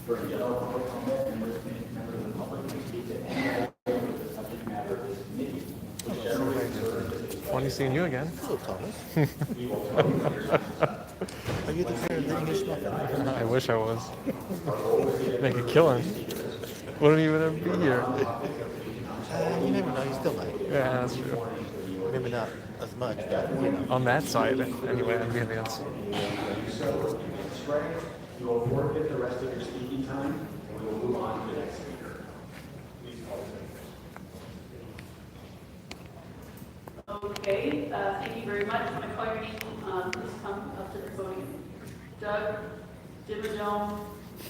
For a general public comment, members of the public may speak to any item of the subject matter of this committee, which generally serves as a Funny seeing you again. Hello, Thomas. Are you the parent of the English muffin? I wish I was. Make a killing. Wouldn't even ever be here. You never know, you still might. Yeah, that's true. Maybe not as much, but you know. On that side, anyway, I'd be advanced. You will forfeit the rest of your speaking time, and we will move on to the next speaker. Please call the Okay, thank you very much. When I call your name, please come up to the podium. Doug Dimmadome,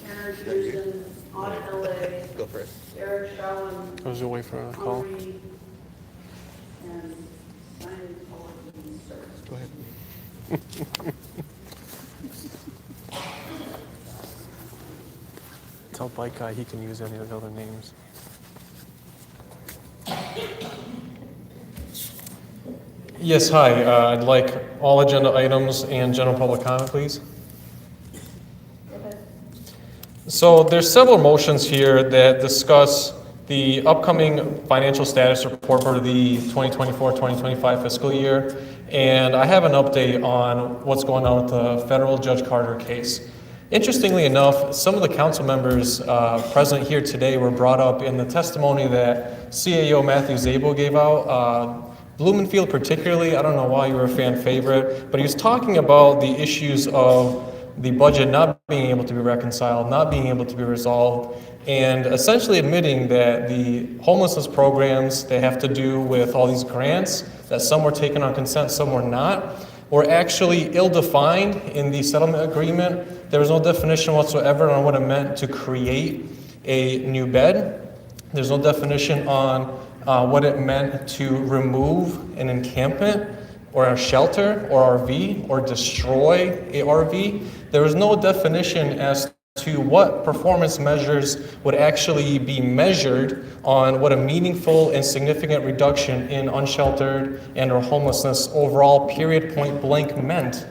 Aaron Pearson, Audit LA, Go for it. Eric Shawin, I was away for a call. Henri, and Simon Paul starts. Go ahead. Tell Bike Guy he can use any of the other names. Yes, hi. I'd like all agenda items and general public comment, please. So there's several motions here that discuss the upcoming financial status report for the 2024-2025 fiscal year. And I have an update on what's going on with the federal Judge Carter case. Interestingly enough, some of the council members present here today were brought up in the testimony that CAO Matthew Zabel gave out. Blumenfield particularly, I don't know why you were a fan favorite, but he was talking about the issues of the budget not being able to be reconciled, not being able to be resolved, and essentially admitting that the homelessness programs they have to do with all these grants, that some were taken on consent, some were not, were actually ill-defined in the settlement agreement. There was no definition whatsoever on what it meant to create a new bed. There's no definition on what it meant to remove an encampment or a shelter or RV or destroy a RV. There was no definition as to what performance measures would actually be measured on what a meaningful and significant reduction in unsheltered and or homelessness overall period point blank meant.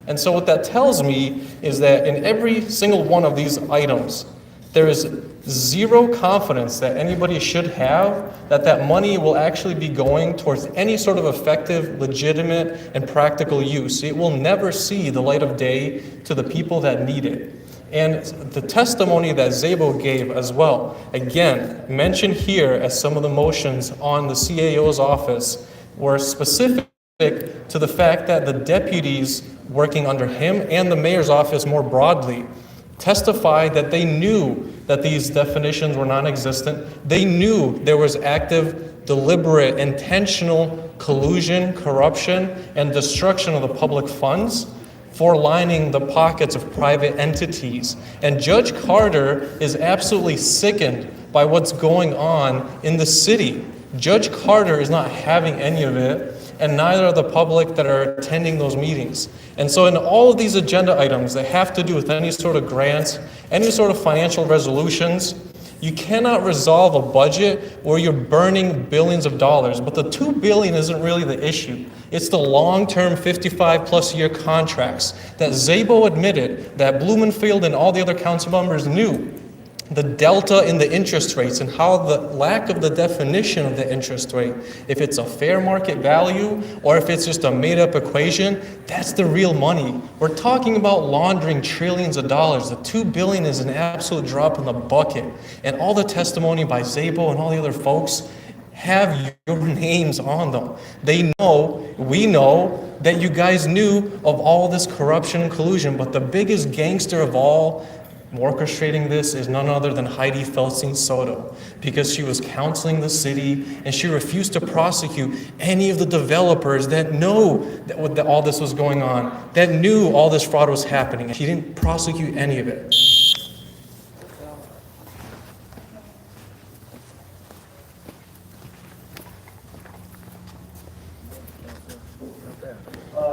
And so what that tells me is that in every single one of these items, there is zero confidence that anybody should have that that money will actually be going towards any sort of effective, legitimate, and practical use. It will never see the light of day to the people that need it. And the testimony that Zabel gave as well, again, mentioned here as some of the motions on the CAO's office were specific to the fact that the deputies working under him and the mayor's office more broadly testified that they knew that these definitions were non-existent. They knew there was active, deliberate, intentional collusion, corruption, and destruction of the public funds for lining the pockets of private entities. And Judge Carter is absolutely sickened by what's going on in the city. Judge Carter is not having any of it, and neither are the public that are attending those meetings. And so in all of these agenda items that have to do with any sort of grants, any sort of financial resolutions, you cannot resolve a budget where you're burning billions of dollars. But the $2 billion isn't really the issue. It's the long-term 55-plus year contracts that Zabel admitted that Blumenfield and all the other council members knew. The delta in the interest rates and how the lack of the definition of the interest rate, if it's a fair market value or if it's just a made-up equation, that's the real money. We're talking about laundering trillions of dollars. The $2 billion is an absolute drop in the bucket. And all the testimony by Zabel and all the other folks have your names on them. They know, we know, that you guys knew of all this corruption and collusion, but the biggest gangster of all orchestrating this is none other than Heidi Feldstein Soto, because she was counseling the city and she refused to prosecute any of the developers that know that all this was going on, that knew all this fraud was happening. She didn't prosecute any of it.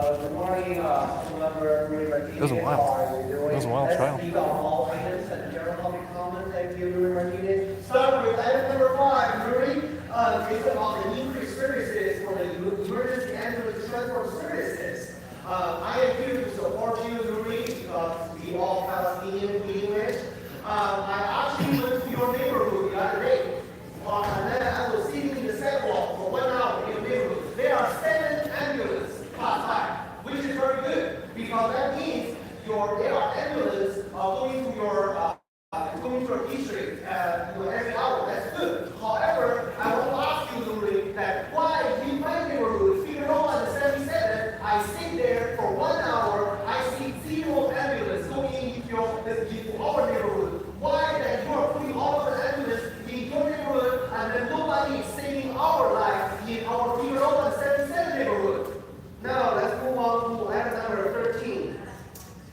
Good morning, Councilmember Rudy Martinez. It was a while. How are you doing? It was a wild Let's trial. speak on all items and general public comment. Thank you, Rudy Martinez. Start with item number 5, Rudy. It's about the increased services for the emergency ambulance transport services. I am here to support you, Rudy, because we all Palestinian English. I actually went to your neighborhood the other day, and then I was sitting in the sidewalk for 1 hour in your neighborhood. There are 7 ambulances passed by, which is very good, because that means there are ambulances going to your district every hour. That's good. However, I want to ask you, Luri, that why in my neighborhood, Figueroa and 77, I sit there for 1 hour, I see 0 ambulance going into our neighborhood. Why that you are putting all of the ambulance in your neighborhood and then nobody is saving our life in our Figueroa and 77 neighborhood? Now let's move on to item number 13.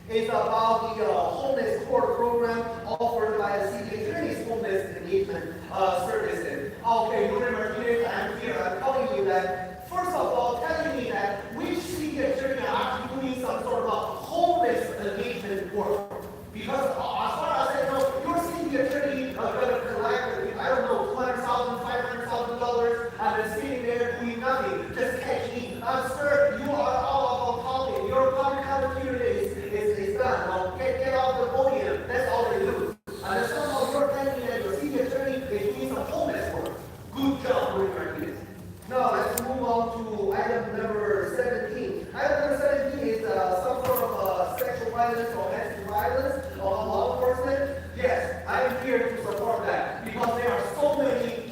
It's about the homeless court program offered by the city attorney's homeless engagement services. Okay, you remember here, I'm here, I'm telling you that, first of all, telling me that which city attorney are actually doing some sort of a homeless engagement work. Because as far as I know, your city attorney gonna collect, I don't know, $200,000, $500,000, and then sitting there doing nothing, just catching. Sir, you are all about talking. Your public health period is done. Well, get off the podium. That's all they do. And then somehow you're telling me that your city attorney is doing some homeless work. Good job, Rick. Now let's move on to item number 17. Item number 17 is some sort of sexual violence or domestic violence on law enforcement. Yes, I am here to support that because there are so many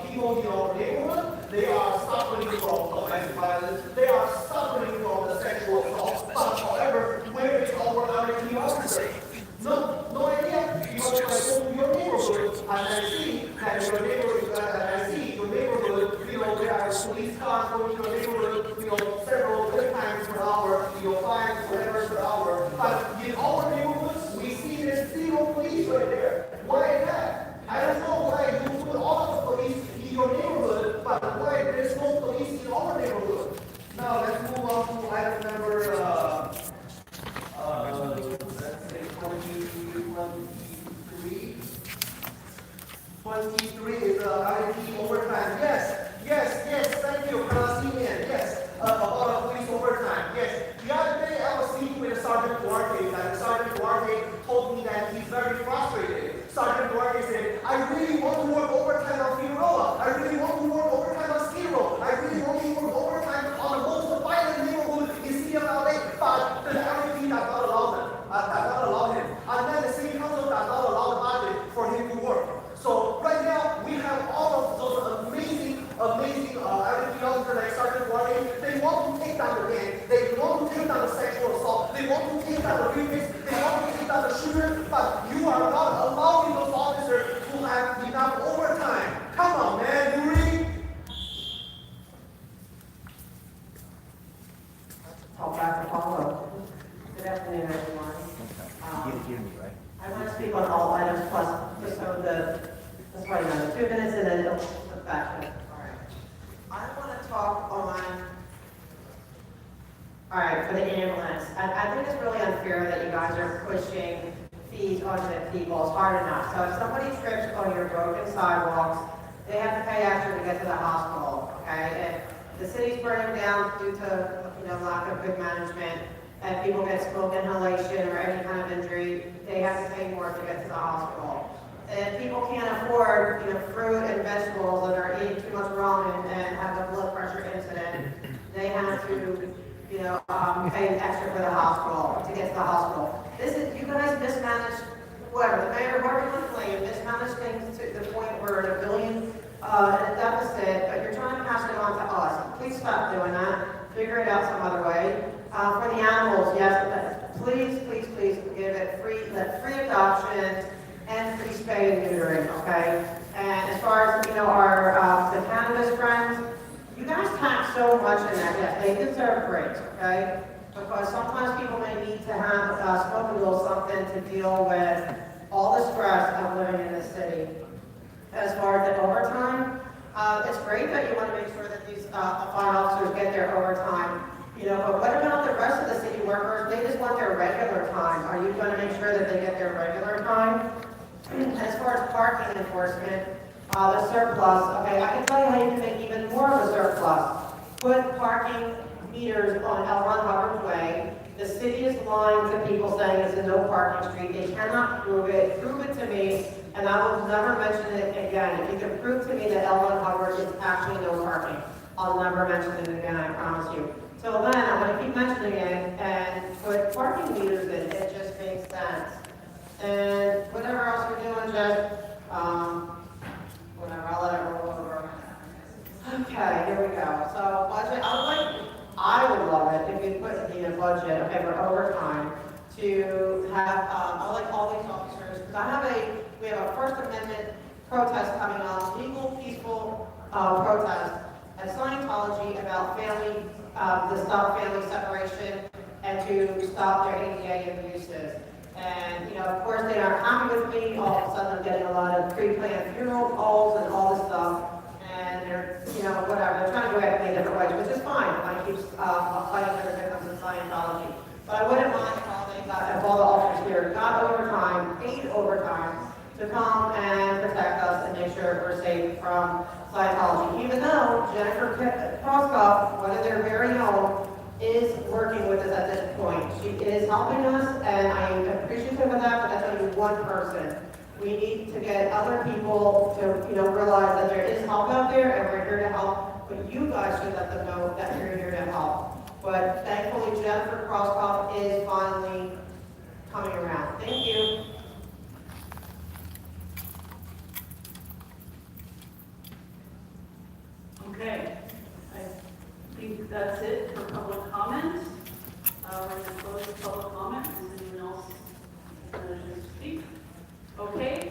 people in our neighborhood. They are suffering from domestic violence. They are suffering from the sexual assault. But however, where is our RFP officer? No idea. Because when I go to your neighborhood and I see that your neighborhood, there are police cars going to your neighborhood, several times per hour, 5 whatever per hour. But in our neighborhoods, we see there's 0 police right there. Why is that? I don't know why you put all of the police in your neighborhood, but why there's no police in our neighborhood? Now let's move on to item number, let's say 23 is IDP overtime. Yes, thank you, Palestinian. Yes, about police overtime. Yes, the other day I was speaking with Sergeant Duarte, and Sergeant Duarte told me that he's very frustrated. Sergeant Duarte said, I really want to work overtime on Figueroa. I really want to work overtime on Skiro. I really want to work overtime on the most violent neighborhood in the city of LA, but the RFP does not allow him. And then the city council does not allow the budget for him to work. So right now, we have all of those amazing RFP officers like Sergeant Duarte. They want to take down the gang. They want to take down the sexual assault. They want to take down the rapists. They want to take down the shooter. But you are not allowing those officers to have enough overtime. Come on, man. You really? I'll back to follow. Good afternoon, everyone. You me, right? I want to speak on all items plus just so that's probably another 2 minutes and then it'll flip back to it. All right. I want to talk on, all right, for the ambulance. I think it's really unfair that you guys are pushing fees onto people. It's hard enough. So if somebody trips on your broken sidewalks, they have to pay extra to get to the hospital, okay? If the city's burning down due to, lack of good management, and people get smoke inhalation or any kind of injury, they have to pay more to get to the hospital. If people can't afford, fruit and vegetables and are eating too much ramen and have a blood pressure incident, they have to, pay extra for the hospital, to get to the hospital. You guys mismanage, whatever, the mayor, whoever you want to blame, mismanage things to the point where we're at $1 billion in a deficit, but you're trying to pass it on to us. Please stop doing that. Figure it out some other way. For the animals, yes, please give it free adoption and free spay and neutering, okay? And as far as, our the cannabis friends, you guys tax so much in that, yes, they deserve breaks, okay? Because sometimes people may need to have smoke a little something to deal with all the stress of living in the city. As far as the overtime, it's great that you want to make sure that these fire officers get their overtime. But what about the rest of the city workers? They just want their regular time. Are you going to make sure that they get their regular time? As far as parking enforcement, the surplus, okay, I can tell you how you can make even more of a surplus. Put parking meters on L. Ron Hubbard Way. The city is lying to people saying it's a no parking street. They cannot prove it. Prove it to me, and I will never mention it again. If you can prove to me that L. Ron Hubbard is actually no parking, I'll never mention it again, I promise you. Till then, I'm gonna keep mentioning it and put parking meters in. It just makes sense. And whatever else you're doing, Jeff, whatever, I'll let it roll over. Okay, here we go. So budget, I would love it if you put in a budget, okay, for overtime, to have, I like all these officers, because we have a First Amendment protest coming up, legal, peaceful, protest at Scientology about family, to stop family separation and to stop their ADA abuses. And, you know, of course, they aren't happy with me. All of a sudden, I'm getting a lot of pre-planned funeral calls and all this stuff. And they're, you know, whatever. They're trying to go at me different ways, which is fine. I keep fighting for the victims of Scientology. But I wouldn't mind if all the officers here got overtime, paid overtime, to come and protect us and make sure we're safe from Scientology. Even though Jennifer Kroskup, one of their very own, is working with us at this point. She is helping us, and I am appreciative of that, but that's only one person. We need to get other people to, you know, realize that there is help out there, and we're here to help, but you guys should let them know that you're here to help. But thankfully, Jennifer Kroskup is finally coming around. Thank you. Okay, I think that's it for public comments. We're going to close the public comments. Is anyone else going to speak? Okay,